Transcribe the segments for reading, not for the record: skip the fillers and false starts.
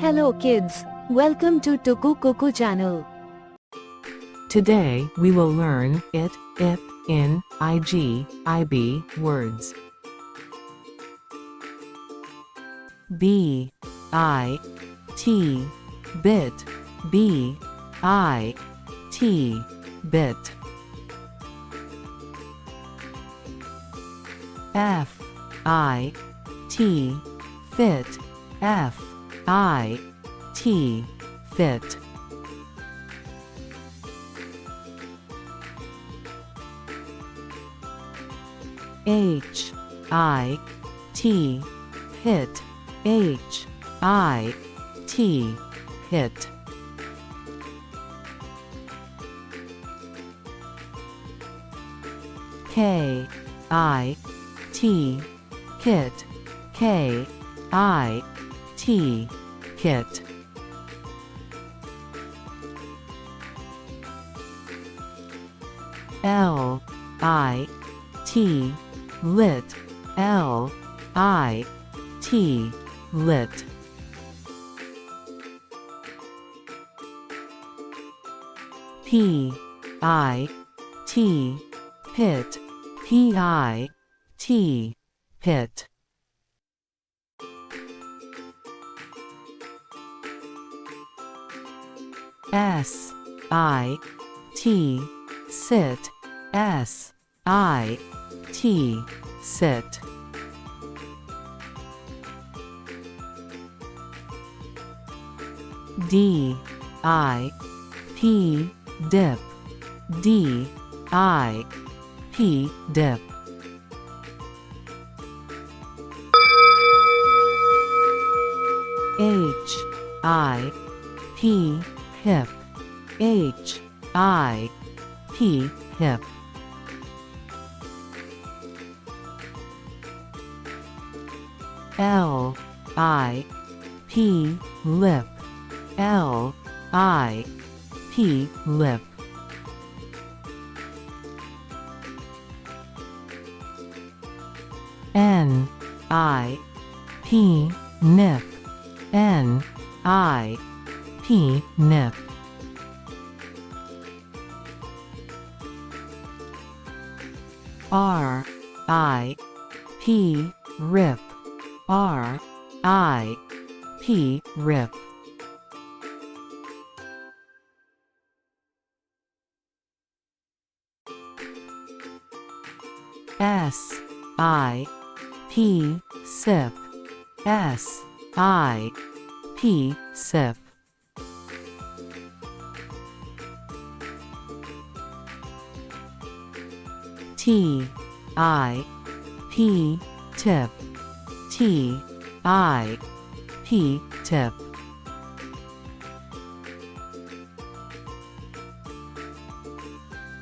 Hello kids, welcome to Tuku Kuku channel. Today, we will learn it, if, in, ig, ib words. B, I, T, bit, B, I, T, bit. F, I, T, fit, F, I, T, fit. H, I, T, hit, H, I, T, hit. K, I, T, kit, K, I, T, kit. L, I, T, lit, L, I, T, lit. P, I, T, pit, P, I, T, pit. S, I, T, sit, S, I, T, sit. D, I, P, dip, D, I, P, dip. H, I, P, hip, H, I, P, hip. L, I, P, lip, L, I, P, lip. N, I, P, nip, N, I, P, nip. R, I, P, rip, R, I, P, rip. S, I, P, sip, S, I, P, sip. T, I, P, tip, T, I, P, tip.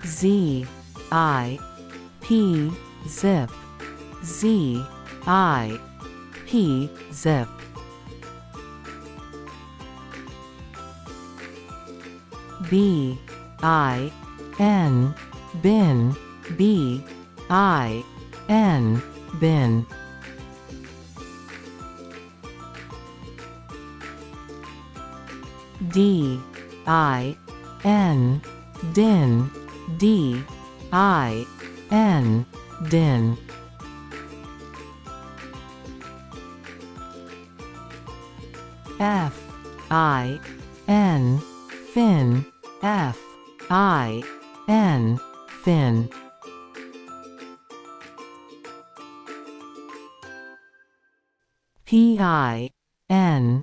Z, I, P, zip, Z, I, P, zip. B, I, N, bin, B, I, N, bin. D, I, N, din, D, I, N, din. F, I, N, fin, F, I, N, fin. P, I, N,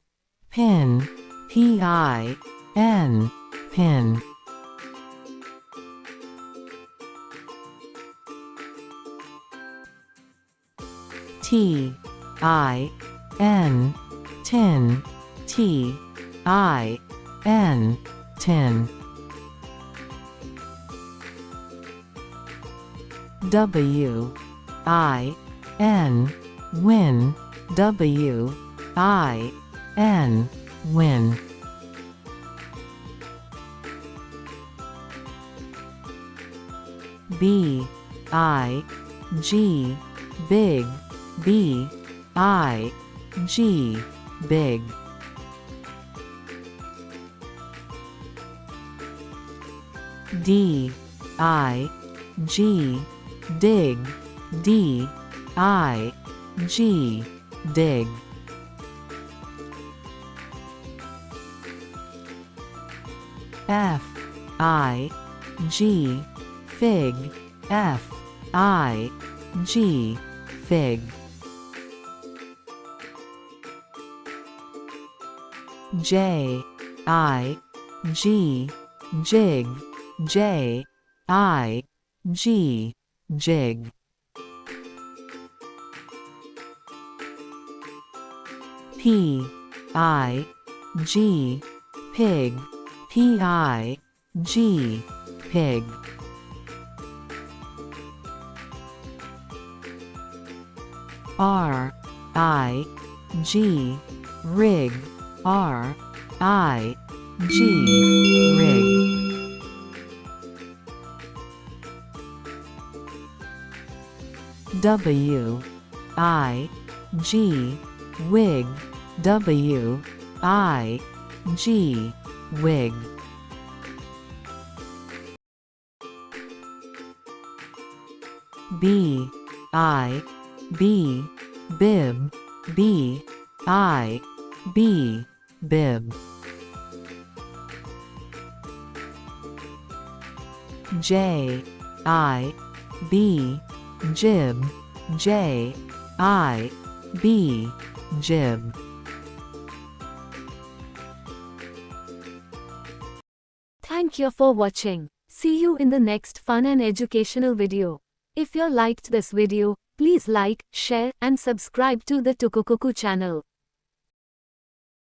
pin, P, I, N, pin. T, I, N, tin, T, I, N, tin. W, I, N, win, W, I, N, win. B, I, G, big, B, I, G, big. D I G dig, D I G dig. F I G fig, F I G fig. J I G jig, J I G jig. P I G pig, P I G pig. R I G rig, R I G rig. W I G wig, W I G wig. B I B bib, B I B bib. J I B jib, J I B jib. Thank you for watching. See you in the next fun and educational video. If you liked this video, please like, share and subscribe to the Tukukuku channel.